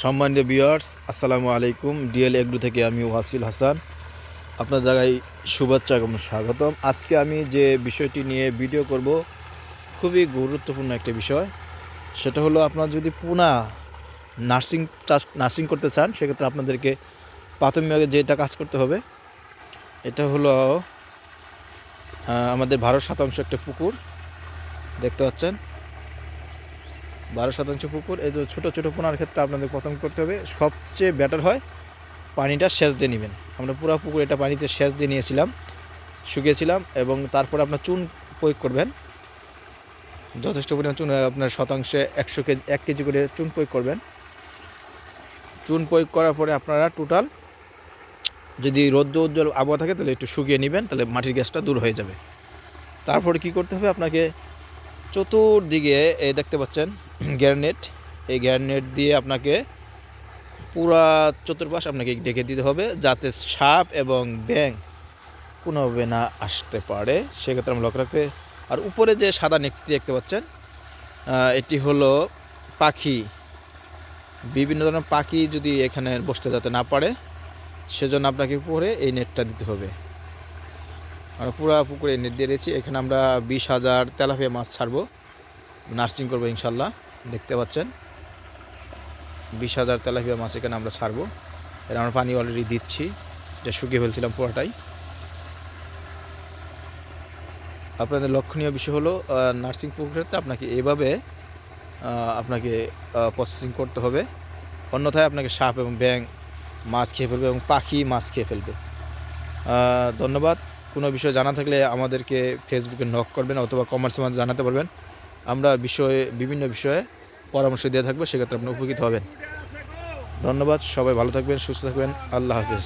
সম্মানিত ভিউয়ার্স, আসসালামু আলাইকুম। ডিএল এগ্রো থেকে আমি ওয়াসিল হাসান আপনার জায়গায় শুভেচ্ছা এবং স্বাগতম। আজকে আমি যে বিষয়টি নিয়ে ভিডিও করব খুবই গুরুত্বপূর্ণ একটা বিষয়। সেটা হলো, আপনার যদি পুনা নার্সিং করতে চান, সেক্ষেত্রে আপনাদেরকে প্রাথমিকভাবে যেটা কাজ করতে হবে, এটা হলো আমাদের 12% একটা পুকুর দেখতে পাচ্ছেন, 12% পুকুর। এই যে ছোটো ছোটো পোনার ক্ষেত্রে আপনাদের প্রথম করতে হবে, সবচেয়ে বেটার হয় পানিটা সেচ দিয়ে নেবেন। আমরা পুরো পুকুর এটা পানিতে সেচ দিয়ে নিয়েছিলাম, শুকিয়েছিলাম, এবং তারপর আপনার চুন প্রয়োগ করবেন। যথেষ্ট পরিমাণ চুন, আপনার শতাংশে 1 কেজি করে চুন প্রয়োগ করবেন। চুন প্রয়োগ করার পরে আপনারা টোটাল, যদি রৌদ্র উজ্জ্বল আবহাওয়া থাকে তাহলে একটু শুকিয়ে নেবেন, তাহলে মাটির গ্যাসটা দূর হয়ে যাবে। তারপরে কি করতে হবে, আপনাকে চতুর্দিকে এই দেখতে পাচ্ছেন গ্যারনেট, এই গ্যারনেট দিয়ে আপনাকে পুরা চতুর্পাশ আপনাকে ডেকে দিতে হবে, যাতে সাপ এবং ব্যাঙ কোনোভাবে না আসতে পারে, সেক্ষেত্রে আমরা লক্ষ্য রাখতে। আর উপরে যে সাদা নেটটি দেখতে পাচ্ছেন, এটি হলো পাখি, বিভিন্ন ধরনের পাখি যদি এখানে বসতে যাতে না পারে, সেজন্য আপনাকে উপরে এই নেটটা দিতে হবে। আমরা পুরা পুকুরে নেট দিয়ে দিয়েছি। এখানে আমরা 20,000 তেলাপিয়া মাছ ছাড়বো, নার্সিং করবো ইনশাল্লাহ। দেখতে পাচ্ছেন 20,000 তেলাপিয়া মাছ এখানে আমরা ছাড়বো। এটা আমরা পানি অলরেডি দিচ্ছি, যা শুকিয়ে ফেলছিলাম পুরোটাই। আপনাদের লক্ষণীয় বিষয় হলো, নার্সিং প্রক্রিয়াতে আপনাকে এভাবে আপনাকে প্রসেসিং করতে হবে, অন্যথায় আপনাকে সাপ এবং ব্যাঙ মাছ খেয়ে ফেলবে এবং পাখি মাছ খেয়ে ফেলবে। ধন্যবাদ। কোনো বিষয় জানা থাকলে আমাদেরকে ফেসবুকে নক করবেন অথবা কমেন্টসের মাধ্যমে জানাতে পারবেন। আমরা বিভিন্ন বিষয়ে পরামর্শ দিয়ে থাকবো, সেক্ষেত্রে আপনি উপকৃত হবেন। ধন্যবাদ। সবাই ভালো থাকবেন, সুস্থ থাকবেন। আল্লাহ হাফেজ।